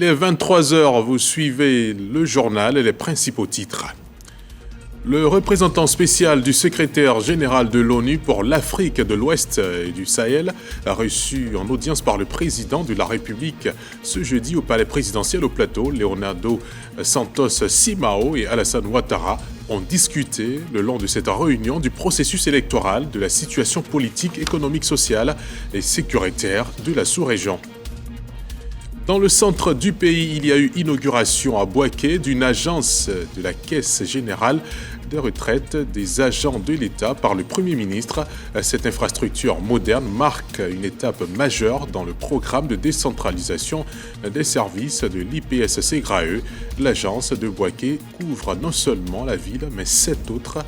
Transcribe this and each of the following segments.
Il est 23 heures, vous suivez le journal et les principaux titres. Le représentant spécial du secrétaire général de l'ONU pour l'Afrique de l'Ouest et du Sahel a reçu en audience par le président de la République ce jeudi au palais présidentiel au Plateau. Leonardo Santos Simao et Alassane Ouattara ont discuté le long de cette réunion du processus électoral, de la situation politique, économique, sociale et sécuritaire de la sous-région. Dans le centre du pays, il y a eu inauguration à Bouaké d'une agence de la Caisse générale de retraite des agents de l'État par le Premier ministre. Cette infrastructure moderne marque une étape majeure dans le programme de décentralisation des services de l'IPSC-GRAE. L'agence de Bouaké couvre non seulement la ville, mais 7 autres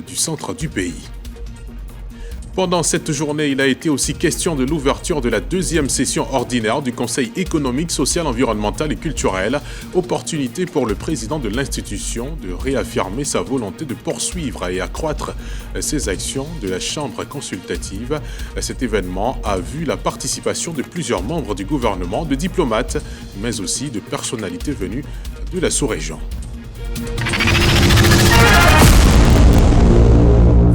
du centre du pays. Pendant cette journée, il a été aussi question de l'ouverture de la deuxième session ordinaire du Conseil économique, social, environnemental et culturel. Opportunité pour le président de l'institution de réaffirmer sa volonté de poursuivre et accroître ses actions de la Chambre consultative. Cet événement a vu la participation de plusieurs membres du gouvernement, de diplomates, mais aussi de personnalités venues de la sous-région.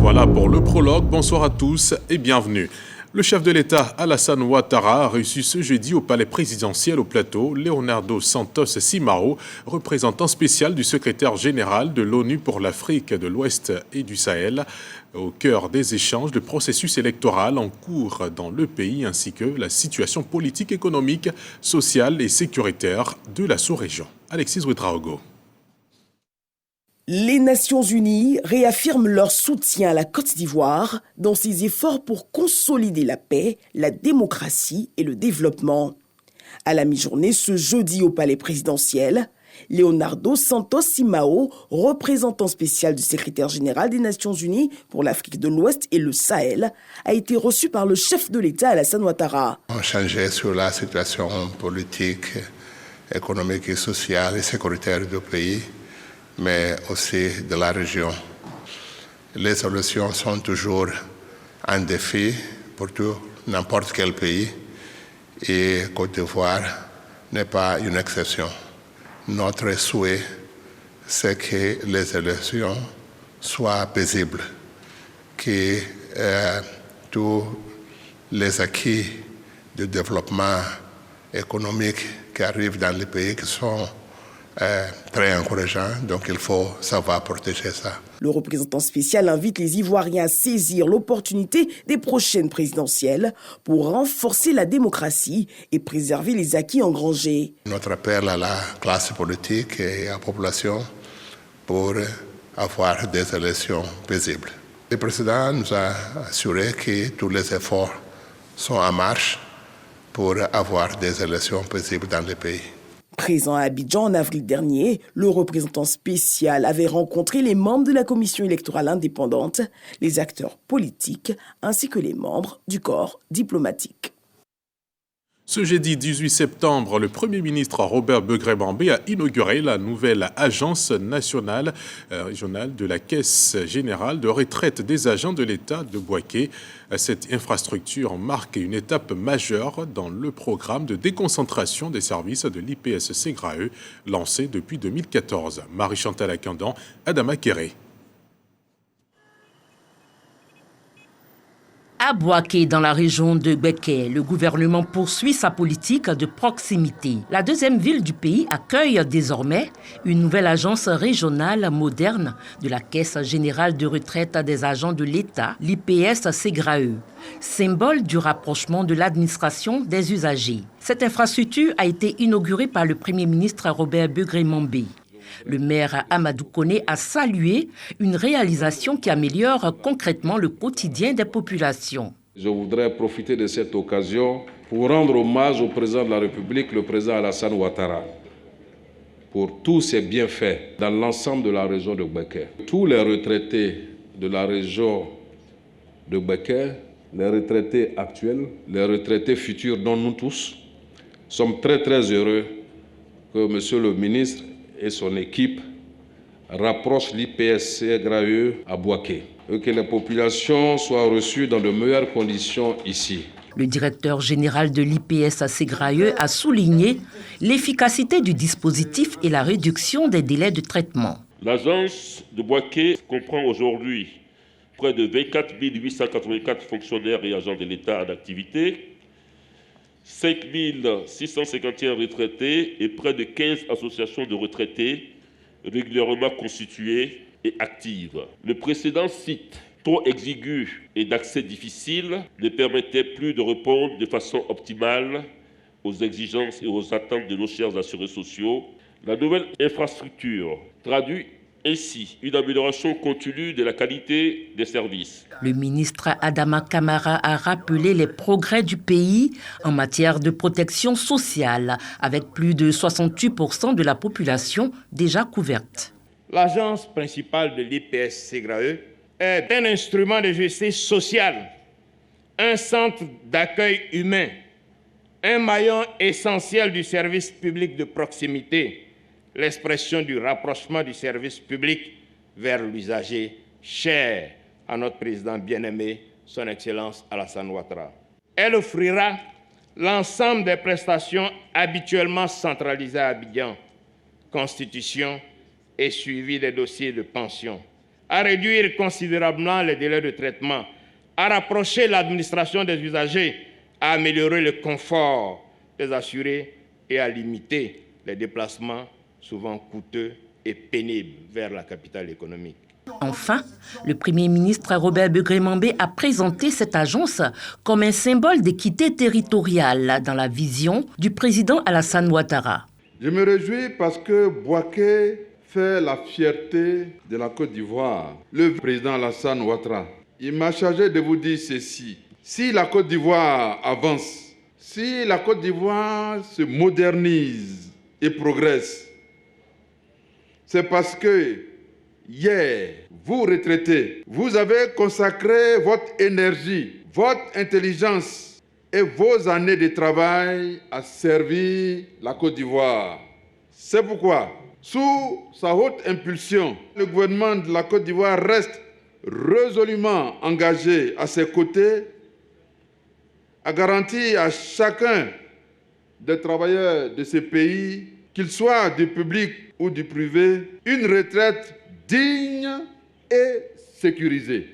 Voilà pour le prologue. Bonsoir à tous et bienvenue. Le chef de l'État, Alassane Ouattara, a reçu ce jeudi au palais présidentiel au Plateau Leonardo Santos Simao, représentant spécial du secrétaire général de l'ONU pour l'Afrique de l'Ouest et du Sahel, au cœur des échanges, le processus électoral en cours dans le pays ainsi que la situation politique, économique, sociale et sécuritaire de la sous-région. Alexis Ouedraogo. Les Nations Unies réaffirment leur soutien à la Côte d'Ivoire dans ses efforts pour consolider la paix, la démocratie et le développement. À la mi-journée, ce jeudi au palais présidentiel, Leonardo Santos Simao, représentant spécial du secrétaire général des Nations Unies pour l'Afrique de l'Ouest et le Sahel, a été reçu par le chef de l'État Alassane Ouattara. On changeait sur la situation politique, économique et sociale et sécuritaire du pays, mais aussi de la région. Les solutions sont toujours un défi pour tout, n'importe quel pays, et Côte d'Ivoire n'est pas une exception. Notre souhait, c'est que les élections soient paisibles, que tous les acquis de développement économique qui arrivent dans les pays qui sont très encourageant, donc il faut savoir protéger ça. Le représentant spécial invite les Ivoiriens à saisir l'opportunité des prochaines présidentielles pour renforcer la démocratie et préserver les acquis engrangés. Notre appel à la classe politique et à la population pour avoir des élections paisibles. Le président nous a assuré que tous les efforts sont en marche pour avoir des élections paisibles dans le pays. Présent à Abidjan en avril dernier, le représentant spécial avait rencontré les membres de la commission électorale indépendante, les acteurs politiques ainsi que les membres du corps diplomatique. Ce jeudi 18 septembre, le Premier ministre Robert Begré-Mambé a inauguré la nouvelle agence nationale régionale de la Caisse générale de retraite des agents de l'État de Bouaké. Cette infrastructure marque une étape majeure dans le programme de déconcentration des services de l'IPSC-GRAE lancé depuis 2014. Marie-Chantal Akandan, Adama Kéré. À Bouaké, dans la région de Bouaké, le gouvernement poursuit sa politique de proximité. La deuxième ville du pays accueille désormais une nouvelle agence régionale moderne de la Caisse générale de retraite des agents de l'État, l'IPSC-GRAE, symbole du rapprochement de l'administration des usagers. Cette infrastructure a été inaugurée par le Premier ministre Robert Begré-Mambé. Le maire Amadou Koné a salué une réalisation qui améliore concrètement le quotidien des populations. Je voudrais profiter de cette occasion pour rendre hommage au président de la République, le président Alassane Ouattara, pour tous ses bienfaits dans l'ensemble de la région de Bouaké. Tous les retraités de la région de Bouaké, les retraités actuels, les retraités futurs, dont nous tous, sommes très heureux que Monsieur le ministre et son équipe rapprochent l'IPSC-GRAE à Bouaké et que les populations soient reçues dans de meilleures conditions ici. Le directeur général de l'IPS à Ségrayeux a souligné l'efficacité du dispositif et la réduction des délais de traitement. L'agence de Bouaké comprend aujourd'hui près de 24 884 fonctionnaires et agents de l'État en activité, 5 651 retraités et près de 15 associations de retraités régulièrement constituées et actives. Le précédent site, trop exigu et d'accès difficile, ne permettait plus de répondre de façon optimale aux exigences et aux attentes de nos chers assurés sociaux. La nouvelle infrastructure traduit ainsi une amélioration continue de la qualité des services. Le ministre Adama Kamara a rappelé les progrès du pays en matière de protection sociale, avec plus de 68% de la population déjà couverte. L'agence principale de l'IPS Ségrayeux est un instrument de justice sociale, un centre d'accueil humain, un maillon essentiel du service public de proximité, l'expression du rapprochement du service public vers l'usager cher à notre président bien-aimé, son Excellence Alassane Ouattara. Elle offrira l'ensemble des prestations habituellement centralisées à Abidjan, constitution et suivi des dossiers de pension, à réduire considérablement les délais de traitement, à rapprocher l'administration des usagers, à améliorer le confort des assurés et à limiter les déplacements souvent coûteux et pénibles vers la capitale économique. Enfin, le Premier ministre Robert Begré-Mambé a présenté cette agence comme un symbole d'équité territoriale dans la vision du président Alassane Ouattara. Je me réjouis parce que Bouaké fait la fierté de la Côte d'Ivoire. Le président Alassane Ouattara, il m'a chargé de vous dire ceci. Si la Côte d'Ivoire avance, si la Côte d'Ivoire se modernise et progresse, c'est parce que hier, vous retraités, vous avez consacré votre énergie, votre intelligence et vos années de travail à servir la Côte d'Ivoire. C'est pourquoi, sous sa haute impulsion, le gouvernement de la Côte d'Ivoire reste résolument engagé à ses côtés à garantir à chacun des travailleurs de ce pays, qu'ils soient du public ou du privé, une retraite digne et sécurisée.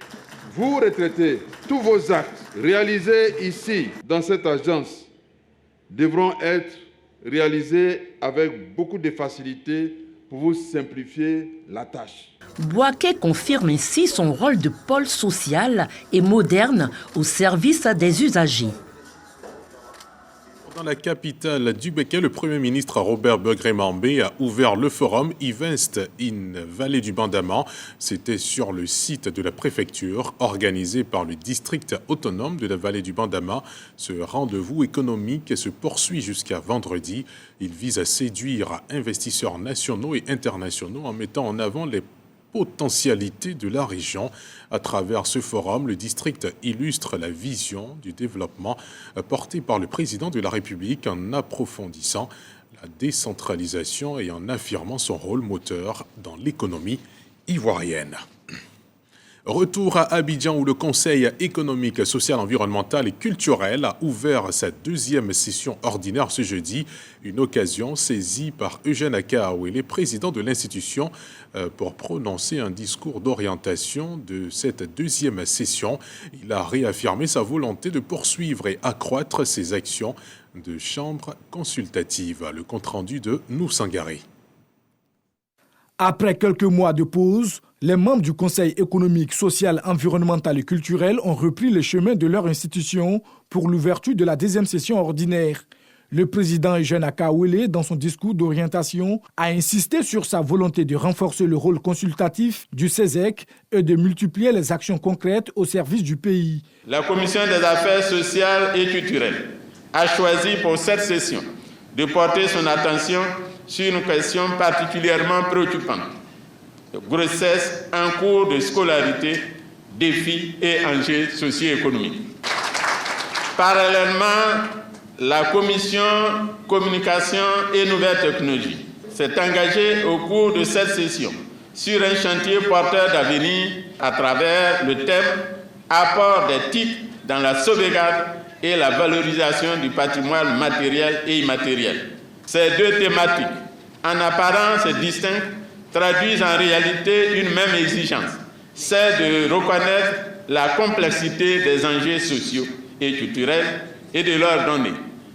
Vous retraités, tous vos actes réalisés ici, dans cette agence, devront être réalisés avec beaucoup de facilité pour vous simplifier la tâche. Bouaké confirme ainsi son rôle de pôle social et moderne au service des usagers. Dans la capitale du Béquet, le Premier ministre Robert Begré-Mambé a ouvert le forum Invest in Vallée du Bandama. C'était sur le site de la préfecture, organisé par le district autonome de la Vallée du Bandama. Ce rendez-vous économique se poursuit jusqu'à vendredi. Il vise à séduire investisseurs nationaux et internationaux en mettant en avant les potentialités de la région. À travers ce forum, le district illustre la vision du développement portée par le président de la République en approfondissant la décentralisation et en affirmant son rôle moteur dans l'économie ivoirienne. Retour à Abidjan où le Conseil économique, social, environnemental et culturel a ouvert sa deuxième session ordinaire ce jeudi. Une occasion saisie par Eugène Akaawele, président de l'institution, pour prononcer un discours d'orientation de cette deuxième session. Il a réaffirmé sa volonté de poursuivre et accroître ses actions de chambre consultative. Le compte-rendu de Noussangari. Après quelques mois de pause, les membres du Conseil économique, social, environnemental et culturel ont repris le chemin de leur institution pour l'ouverture de la deuxième session ordinaire. Le président Eugène Akaawele, dans son discours d'orientation, a insisté sur sa volonté de renforcer le rôle consultatif du CESEC et de multiplier les actions concrètes au service du pays. La Commission des affaires sociales et culturelles a choisi pour cette session de porter son attention sur une question particulièrement préoccupante. Grossesse en cours de scolarité, défis et enjeux socio-économiques. Parallèlement, la Commission Communication et Nouvelles Technologies s'est engagée au cours de cette session sur un chantier porteur d'avenir à travers le thème « Apport des TIC dans la sauvegarde et la valorisation du patrimoine matériel et immatériel. Ces deux thématiques, en apparence distinctes, traduisent en réalité une même exigence, celle de reconnaître la complexité des enjeux sociaux et culturels et de leur donner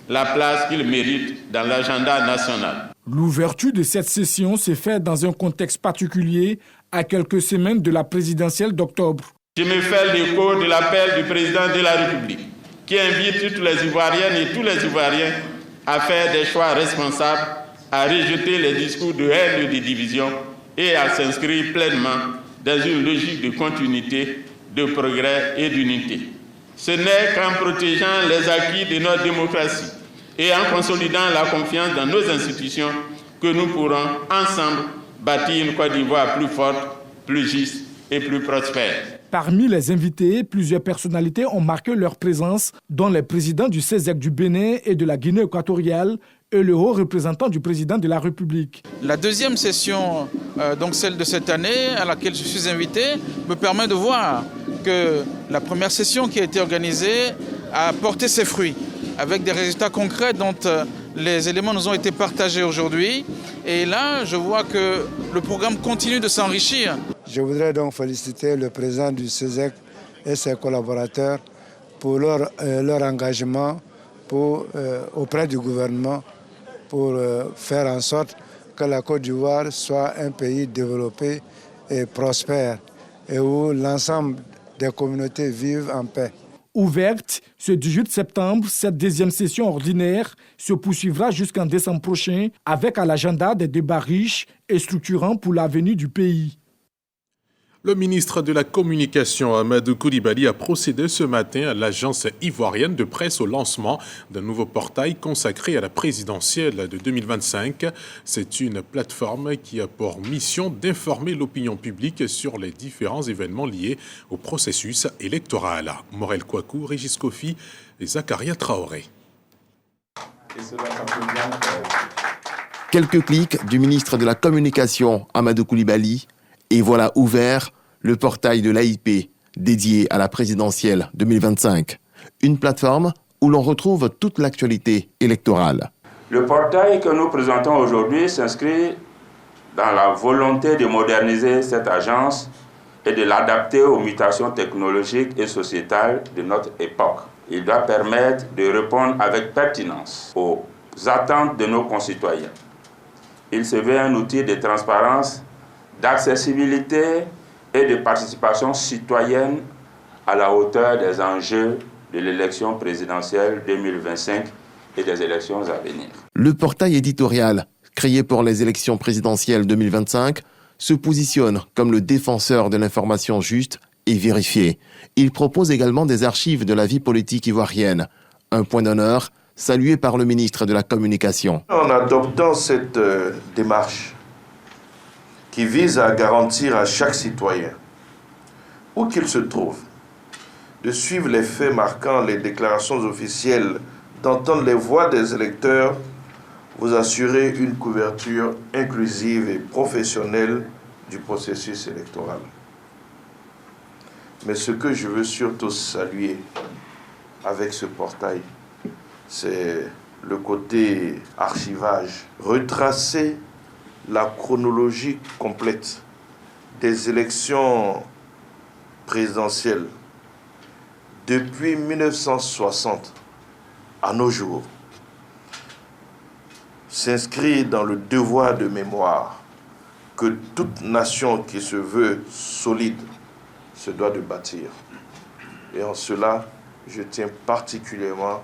la place qu'ils méritent dans l'agenda national. L'ouverture de cette session s'est faite dans un contexte particulier à quelques semaines de la présidentielle d'octobre. Je me fais l'écho de l'appel du président de la République qui invite toutes les Ivoiriennes et tous les Ivoiriens à faire des choix responsables, à rejeter les discours de haine et de division et à s'inscrire pleinement dans une logique de continuité, de progrès et d'unité. Ce n'est qu'en protégeant les acquis de notre démocratie et en consolidant la confiance dans nos institutions que nous pourrons ensemble bâtir une Côte d'Ivoire plus forte, plus juste et plus prospère. Parmi les invités, plusieurs personnalités ont marqué leur présence, dont les présidents du CESEC du Bénin et de la Guinée équatoriale et le haut représentant du président de la République. La deuxième session, donc celle de cette année, à laquelle je suis invité, me permet de voir que la première session qui a été organisée a porté ses fruits, avec des résultats concrets dont les éléments nous ont été partagés aujourd'hui. Et là, je vois que le programme continue de s'enrichir. Je voudrais donc féliciter le président du CESEC et ses collaborateurs pour leur engagement auprès du gouvernement pour faire en sorte que la Côte d'Ivoire soit un pays développé et prospère et où l'ensemble des communautés vivent en paix. Ouverte ce 18 septembre, cette deuxième session ordinaire se poursuivra jusqu'en décembre prochain avec à l'agenda des débats riches et structurants pour l'avenir du pays. Le ministre de la Communication, Amadou Coulibaly, a procédé ce matin à l'agence ivoirienne de presse au lancement d'un nouveau portail consacré à la présidentielle de 2025. C'est une plateforme qui a pour mission d'informer l'opinion publique sur les différents événements liés au processus électoral. Morel Kouakou, Régis Kofi et Zakaria Traoré. Quelques clics du ministre de la Communication, Amadou Coulibaly, et voilà ouvert le portail de l'AIP dédié à la présidentielle 2025. Une plateforme où l'on retrouve toute l'actualité électorale. Le portail que nous présentons aujourd'hui s'inscrit dans la volonté de moderniser cette agence et de l'adapter aux mutations technologiques et sociétales de notre époque. Il doit permettre de répondre avec pertinence aux attentes de nos concitoyens. Il se veut un outil de transparence, d'accessibilité et de participation citoyenne à la hauteur des enjeux de l'élection présidentielle 2025 et des élections à venir. Le portail éditorial, créé pour les élections présidentielles 2025, se positionne comme le défenseur de l'information juste et vérifiée. Il propose également des archives de la vie politique ivoirienne, un point d'honneur salué par le ministre de la Communication. En adoptant cette démarche, qui vise à garantir à chaque citoyen, où qu'il se trouve, de suivre les faits marquant les déclarations officielles, d'entendre les voix des électeurs, vous assurer une couverture inclusive et professionnelle du processus électoral. Mais ce que je veux surtout saluer avec ce portail, c'est le côté archivage, retracer la chronologie complète des élections présidentielles depuis 1960 à nos jours s'inscrit dans le devoir de mémoire que toute nation qui se veut solide se doit de bâtir. Et en cela, je tiens particulièrement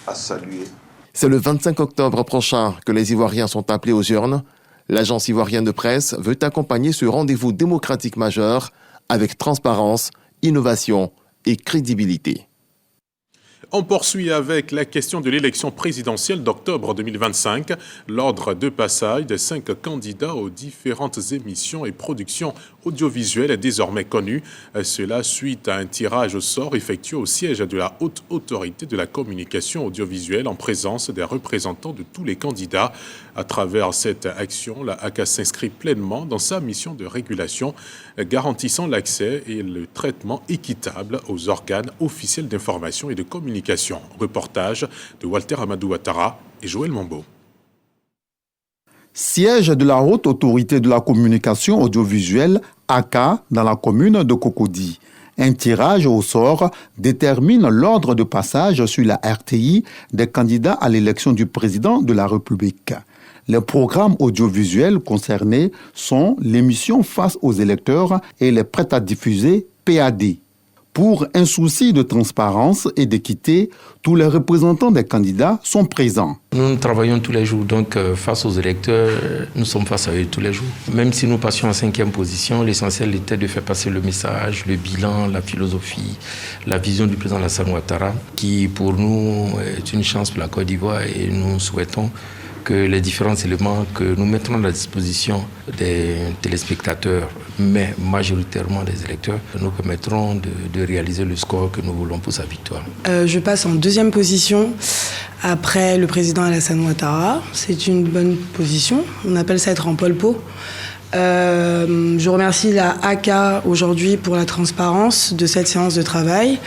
à saluer. C'est le 25 octobre prochain que les Ivoiriens sont appelés aux urnes. L'agence ivoirienne de presse veut accompagner ce rendez-vous démocratique majeur avec transparence, innovation et crédibilité. On poursuit avec la question de l'élection présidentielle d'octobre 2025. L'ordre de passage des 5 candidats aux différentes émissions et productions audiovisuelles est désormais connu. Cela suite à un tirage au sort effectué au siège de la Haute Autorité de la Communication audiovisuelle en présence des représentants de tous les candidats. À travers cette action, la ACA s'inscrit pleinement dans sa mission de régulation, garantissant l'accès et le traitement équitable aux organes officiels d'information et de communication communication. Reportage de Walter Amadou Ouattara et Joël Mambo. Siège de la Haute Autorité de la Communication Audiovisuelle, ACA, dans la commune de Cocody. Un tirage au sort détermine l'ordre de passage sur la RTI des candidats à l'élection du président de la République. Les programmes audiovisuels concernés sont l'émission Face aux électeurs et les prêts à diffuser PAD. Pour un souci de transparence et d'équité, tous les représentants des candidats sont présents. Nous travaillons tous les jours, donc face aux électeurs, nous sommes face à eux tous les jours. Même si nous passions en 5e position, l'essentiel était de faire passer le message, le bilan, la philosophie, la vision du président Alassane Ouattara, qui pour nous est une chance pour la Côte d'Ivoire et nous souhaitons que les différents éléments que nous mettrons à la disposition des téléspectateurs, mais majoritairement des électeurs, nous permettront de réaliser le score que nous voulons pour sa victoire. Je passe en 2e position après le président Alassane Ouattara. C'est une bonne position. On appelle ça être en pole-po. Je remercie la ACA aujourd'hui pour la transparence de cette séance de travail.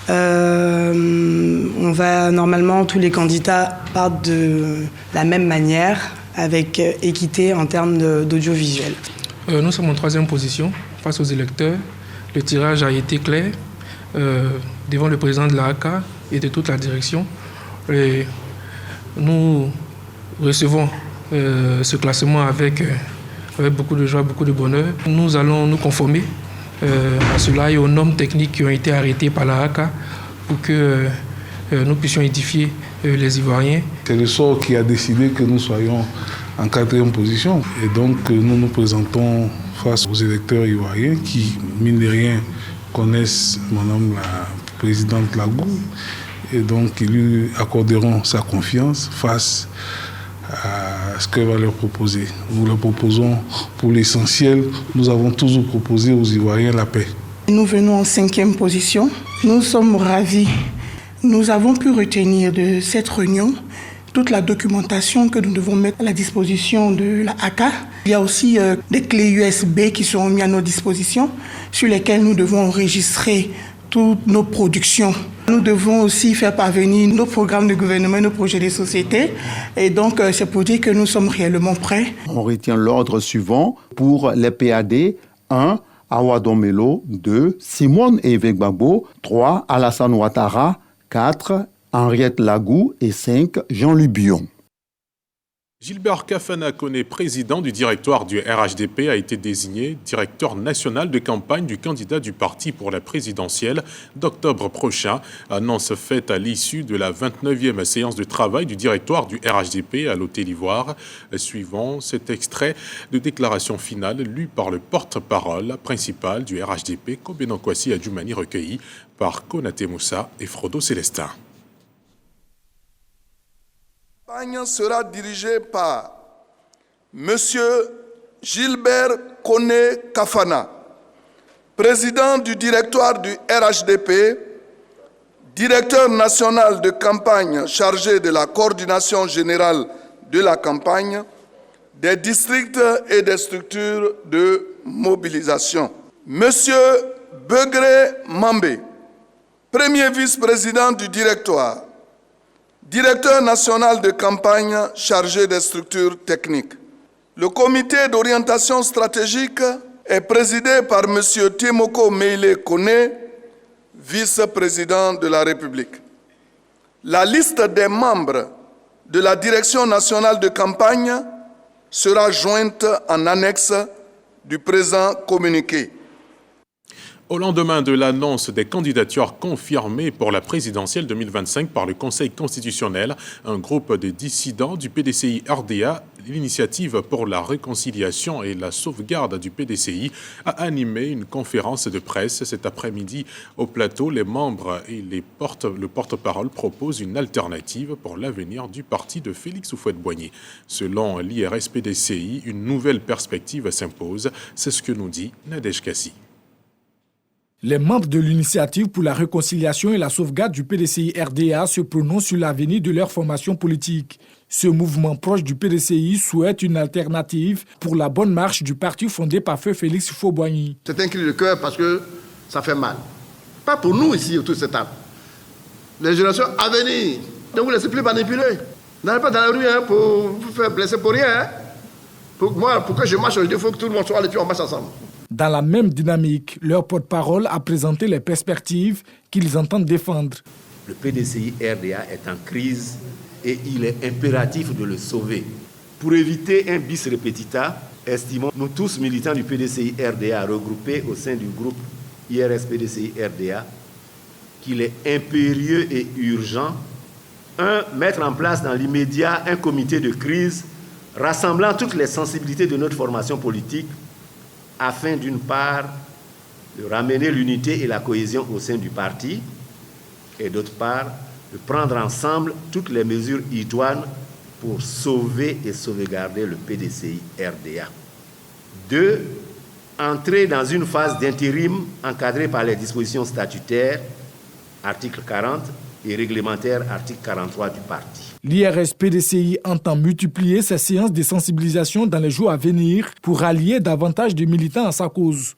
On va normalement, tous les candidats partent de la même manière, avec équité en termes d'audiovisuel. Nous sommes en 3e position face aux électeurs. Le tirage a été clair devant le président de la ACA et de toute la direction. Et nous recevons ce classement avec beaucoup de joie, beaucoup de bonheur. Nous allons nous conformer à cela et aux normes techniques qui ont été arrêtées par la ACA pour que nous puissions édifier les Ivoiriens. C'est le sort qui a décidé que nous soyons en 4e position. Et donc nous nous présentons face aux électeurs ivoiriens qui, mine de rien, connaissent Madame la présidente Lagou et donc ils lui accorderont sa confiance face à ce qu'elle va leur proposer. Nous leur proposons pour l'essentiel, nous avons toujours proposé aux Ivoiriens la paix. Nous venons en 5e position. Nous sommes ravis. Nous avons pu retenir de cette réunion toute la documentation que nous devons mettre à la disposition de la ACA. Il y a aussi des clés USB qui seront mises à notre disposition sur lesquelles nous devons enregistrer toutes nos productions. Nous devons aussi faire parvenir nos programmes de gouvernement, nos projets de société. Et donc, c'est pour dire que nous sommes réellement prêts. On retient l'ordre suivant pour les PAD. 1. Awa Domelo. 2. Simone Evegbagbo. 3. Alassane Ouattara. 4. Henriette Lagou. Et 5. Jean-Louis Bion. Gilbert Kafana Koné, président du directoire du RHDP, a été désigné directeur national de campagne du candidat du parti pour la présidentielle d'octobre prochain. Annonce faite à l'issue de la 29e séance de travail du directoire du RHDP à l'Hôtel Ivoire. Suivant cet extrait de déclaration finale lu par le porte-parole principal du RHDP, Kobenon Kwasi Adjoumani, recueilli par Konaté Moussa et Frodo Célestin. La campagne sera dirigée par M. Gilbert Koné Kafana, président du directoire du RHDP, directeur national de campagne chargé de la coordination générale de la campagne, des districts et des structures de mobilisation. M. Begré Mambé, premier vice-président du directoire, directeur national de campagne chargé des structures techniques. Le comité d'orientation stratégique est présidé par M. Timoko Meile Koné, vice-président de la République. La liste des membres de la direction nationale de campagne sera jointe en annexe du présent communiqué. Au lendemain de l'annonce des candidatures confirmées pour la présidentielle 2025 par le Conseil constitutionnel, un groupe de dissidents du PDCI RDA, l'initiative pour la réconciliation et la sauvegarde du PDCI, a animé une conférence de presse cet après-midi au plateau. Les membres et le porte-parole proposent une alternative pour l'avenir du parti de Félix Houphouët-Boigny. Selon l'IRS-PDCI, une nouvelle perspective s'impose. C'est ce que nous dit Nadège Kassi. Les membres de l'initiative pour la réconciliation et la sauvegarde du PDCI RDA se prononcent sur l'avenir de leur formation politique. Ce mouvement proche du PDCI souhaite une alternative pour la bonne marche du parti fondé par feu Félix Houphouët-Boigny. C'est un cri de cœur parce que ça fait mal. Pas pour nous ici autour de cette table, les générations à venir. Ne vous laissez plus manipuler. N'allez pas dans la rue pour vous faire blesser pour rien. Pour que je marche, il faut que tout le monde soit allé, puis on marche ensemble. Dans la même dynamique, leur porte-parole a présenté les perspectives qu'ils entendent défendre. Le PDCI RDA est en crise et il est impératif de le sauver. Pour éviter un bis repetita, estimons nous tous militants du PDCI RDA regroupés au sein du groupe IRS PDCI RDA qu'il est impérieux et urgent, mettre en place dans l'immédiat un comité de crise rassemblant toutes les sensibilités de notre formation politique afin d'une part de ramener l'unité et la cohésion au sein du parti et d'autre part de prendre ensemble toutes les mesures idoines pour sauver et sauvegarder le PDCI RDA. 2. Entrer dans une phase d'intérim encadrée par les dispositions statutaires, article 40, et réglementaire, article 43 du parti. L'IRS PDCI entend multiplier ses séances de sensibilisation dans les jours à venir pour allier davantage de militants à sa cause.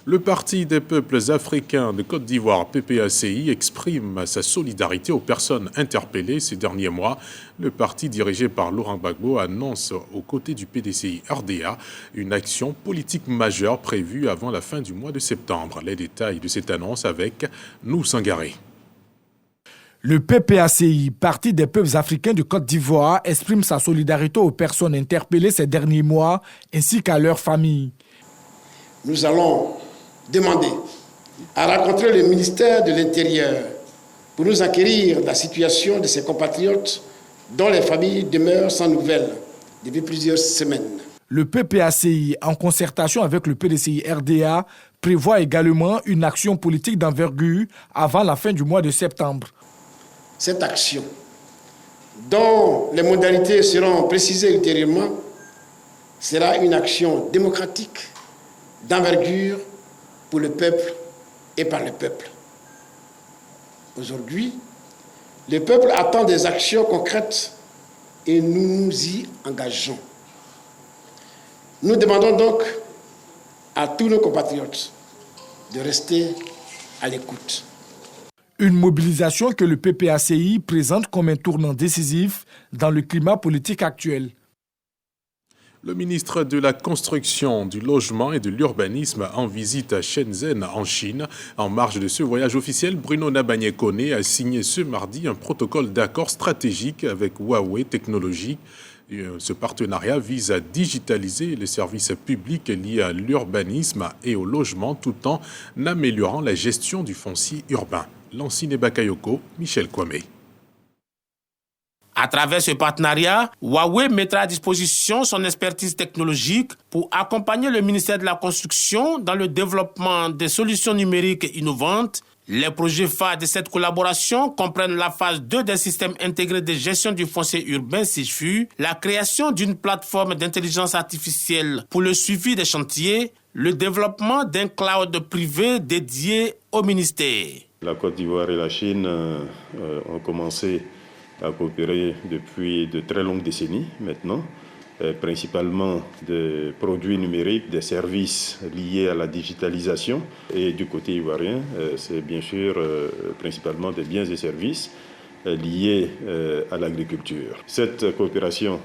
Le Parti des peuples africains de Côte d'Ivoire, PPACI, exprime sa solidarité aux personnes interpellées ces derniers mois. Le parti dirigé par Laurent Gbagbo annonce aux côtés du PDCI RDA une action politique majeure prévue avant la fin du mois de septembre. Les détails de cette annonce avec Nou Sangaré. Le PPACI, Parti des peuples africains de Côte d'Ivoire, exprime sa solidarité aux personnes interpellées ces derniers mois ainsi qu'à leurs familles. Nous allons demander à rencontrer le ministère de l'Intérieur pour nous acquérir de la situation de ces compatriotes dont les familles demeurent sans nouvelles depuis plusieurs semaines. Le PPACI, en concertation avec le PDCI RDA, prévoit également une action politique d'envergure avant la fin du mois de septembre. Cette action, dont les modalités seront précisées ultérieurement, sera une action démocratique d'envergure pour le peuple et par le peuple. Aujourd'hui, le peuple attend des actions concrètes et nous nous y engageons. Nous demandons donc à tous nos compatriotes de rester à l'écoute. Une mobilisation que le PPACI présente comme un tournant décisif dans le climat politique actuel. Le ministre de la Construction, du Logement et de l'Urbanisme en visite à Shenzhen, en Chine. En marge de ce voyage officiel, Bruno Nabagné-Koné a signé ce mardi un protocole d'accord stratégique avec Huawei Technologies. Ce partenariat vise à digitaliser les services publics liés à l'urbanisme et au logement tout en améliorant la gestion du foncier urbain. Lancine Bakayoko, Michel Kwame. À travers ce partenariat, Huawei mettra à disposition son expertise technologique pour accompagner le ministère de la Construction dans le développement des solutions numériques innovantes. Les projets phares de cette collaboration comprennent la phase 2 des systèmes intégrés de gestion du foncier urbain SIGFU, la création d'une plateforme d'intelligence artificielle pour le suivi des chantiers, le développement d'un cloud privé dédié au ministère. La Côte d'Ivoire et la Chine ont commencé à coopérer depuis de très longues décennies maintenant, principalement des produits numériques, des services liés à la digitalisation. Et du côté ivoirien, c'est bien sûr principalement des biens et services liés à l'agriculture. Cette coopération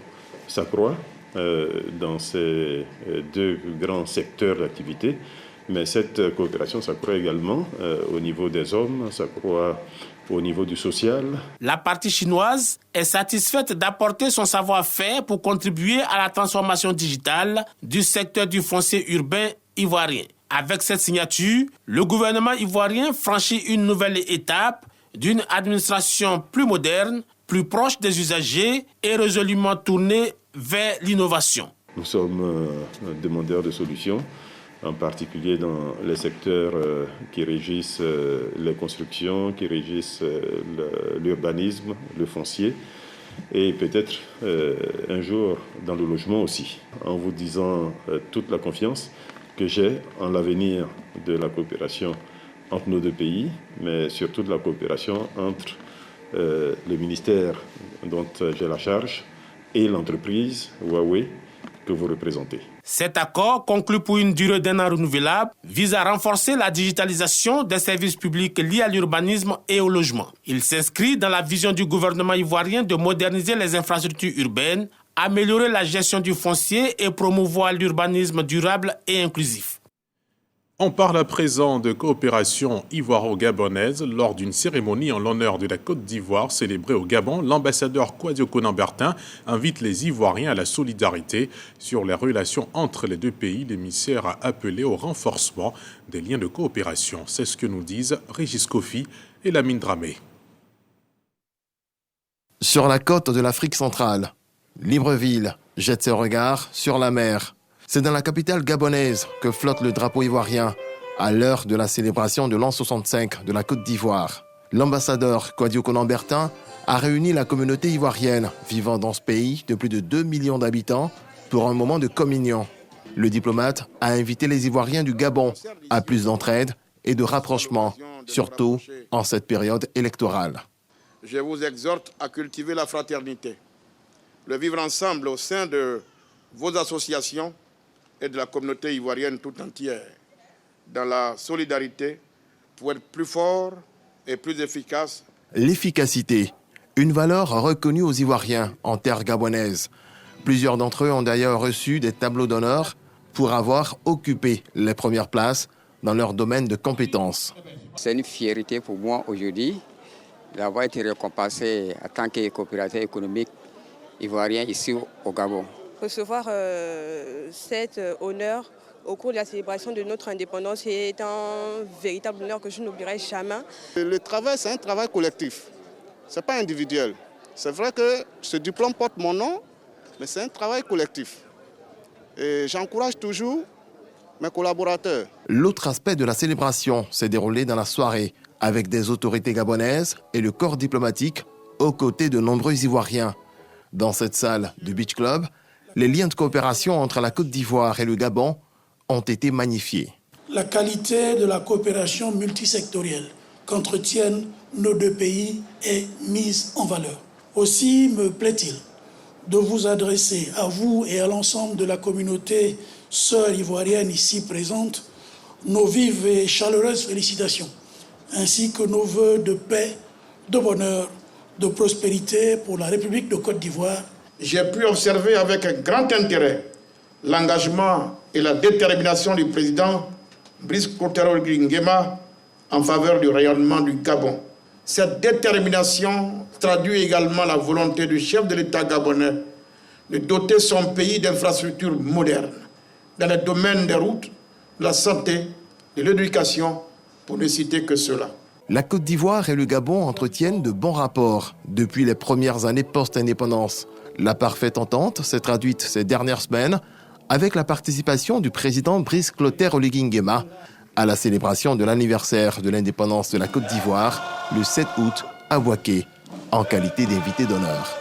s'accroît dans ces deux grands secteurs d'activité. Mais cette coopération s'accroît également au niveau des hommes, s'accroît au niveau du social. La partie chinoise est satisfaite d'apporter son savoir-faire pour contribuer à la transformation digitale du secteur du foncier urbain ivoirien. Avec cette signature, le gouvernement ivoirien franchit une nouvelle étape d'une administration plus moderne, plus proche des usagers et résolument tournée vers l'innovation. Nous sommes demandeurs de solutions, en particulier dans les secteurs qui régissent les constructions, qui régissent l'urbanisme, le foncier, et peut-être un jour dans le logement aussi, en vous disant toute la confiance que j'ai en l'avenir de la coopération entre nos deux pays, mais surtout de la coopération entre le ministère dont j'ai la charge et l'entreprise Huawei, que vous représentez. Cet accord, conclu pour une durée d'1 an renouvelable, vise à renforcer la digitalisation des services publics liés à l'urbanisme et au logement. Il s'inscrit dans la vision du gouvernement ivoirien de moderniser les infrastructures urbaines, améliorer la gestion du foncier et promouvoir l'urbanisme durable et inclusif. On parle à présent de coopération ivoiro-gabonaise. Lors d'une cérémonie en l'honneur de la Côte d'Ivoire célébrée au Gabon, l'ambassadeur Kouadio Konan-Bertin invite les Ivoiriens à la solidarité. Sur les relations entre les deux pays, l'émissaire a appelé au renforcement des liens de coopération. C'est ce que nous disent Régis Kofi et Lamine Dramé. Sur la côte de l'Afrique centrale, Libreville jette ses regards sur la mer. C'est dans la capitale gabonaise que flotte le drapeau ivoirien à l'heure de la célébration de l'an 65 de la Côte d'Ivoire. L'ambassadeur Kouadio Konan-Bertin a réuni la communauté ivoirienne vivant dans ce pays de plus de 2 millions d'habitants pour un moment de communion. Le diplomate a invité les Ivoiriens du Gabon à plus d'entraide et de rapprochement, surtout en cette période électorale. Je vous exhorte à cultiver la fraternité, le vivre ensemble au sein de vos associations et de la communauté ivoirienne tout entière, dans la solidarité pour être plus fort et plus efficace. L'efficacité, une valeur reconnue aux Ivoiriens en terre gabonaise. Plusieurs d'entre eux ont d'ailleurs reçu des tableaux d'honneur pour avoir occupé les premières places dans leur domaine de compétences. C'est une fierté pour moi aujourd'hui d'avoir été récompensé en tant que coopérateur économique ivoirien ici au Gabon. Recevoir cet honneur au cours de la célébration de notre indépendance est un véritable honneur que je n'oublierai jamais. Le travail, c'est un travail collectif, ce n'est pas individuel. C'est vrai que ce diplôme porte mon nom, mais c'est un travail collectif. Et j'encourage toujours mes collaborateurs. L'autre aspect de la célébration s'est déroulé dans la soirée, avec des autorités gabonaises et le corps diplomatique aux côtés de nombreux Ivoiriens. Dans cette salle du Beach Club, les liens de coopération entre la Côte d'Ivoire et le Gabon ont été magnifiés. La qualité de la coopération multisectorielle qu'entretiennent nos deux pays est mise en valeur. Aussi me plaît-il de vous adresser à vous et à l'ensemble de la communauté sœur ivoirienne ici présente nos vives et chaleureuses félicitations, ainsi que nos vœux de paix, de bonheur, de prospérité pour la République de Côte d'Ivoire. J'ai pu observer avec un grand intérêt l'engagement et la détermination du président Brice Clotaire Nguema en faveur du rayonnement du Gabon. Cette détermination traduit également la volonté du chef de l'État gabonais de doter son pays d'infrastructures modernes dans les domaines des routes, de la santé, de l'éducation, pour ne citer que cela. La Côte d'Ivoire et le Gabon entretiennent de bons rapports depuis les premières années post-indépendance. La parfaite entente s'est traduite ces dernières semaines avec la participation du président Brice Clotaire Nguema à la célébration de l'anniversaire de l'indépendance de la Côte d'Ivoire le 7 août à Bouaké, en qualité d'invité d'honneur.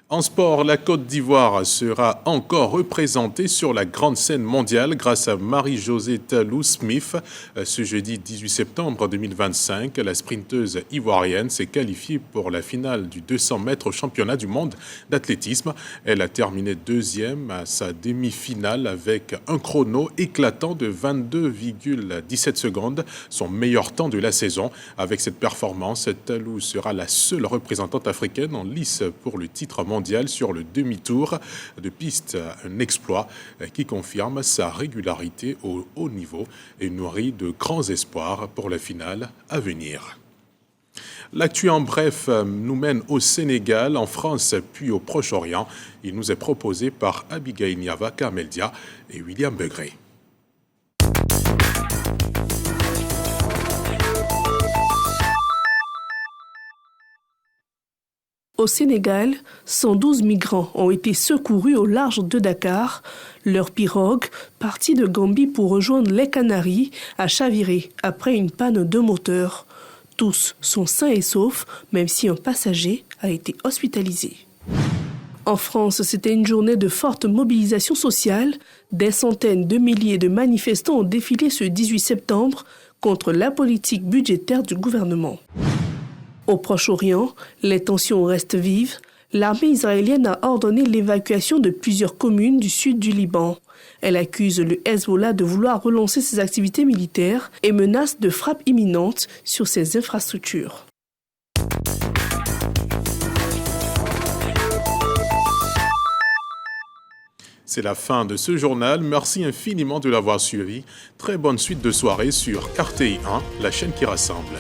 En sport, la Côte d'Ivoire sera encore représentée sur la grande scène mondiale grâce à Marie-Josée Talou-Smith. Ce jeudi 18 septembre 2025, la sprinteuse ivoirienne s'est qualifiée pour la finale du 200 mètres au championnat du monde d'athlétisme. Elle a terminé deuxième à sa demi-finale avec un chrono éclatant de 22,17 secondes, son meilleur temps de la saison. Avec cette performance, Talou sera la seule représentante africaine en lice pour le titre mondial sur le demi-tour de piste, un exploit qui confirme sa régularité au haut niveau et nourrit de grands espoirs pour la finale à venir. L'actu en bref nous mène au Sénégal, en France puis au Proche-Orient. Il nous est proposé par Abigail Niava, Carmeldia et William Begré. Au Sénégal, 112 migrants ont été secourus au large de Dakar. Leur pirogue, partie de Gambie pour rejoindre les Canaries, a chaviré après une panne de moteur. Tous sont sains et saufs, même si un passager a été hospitalisé. En France, c'était une journée de forte mobilisation sociale. Des centaines de milliers de manifestants ont défilé ce 18 septembre contre la politique budgétaire du gouvernement. Au Proche-Orient, les tensions restent vives. L'armée israélienne a ordonné l'évacuation de plusieurs communes du sud du Liban. Elle accuse le Hezbollah de vouloir relancer ses activités militaires et menace de frappes imminentes sur ses infrastructures. C'est la fin de ce journal. Merci infiniment de l'avoir suivi. Très bonne suite de soirée sur RTI 1, la chaîne qui rassemble.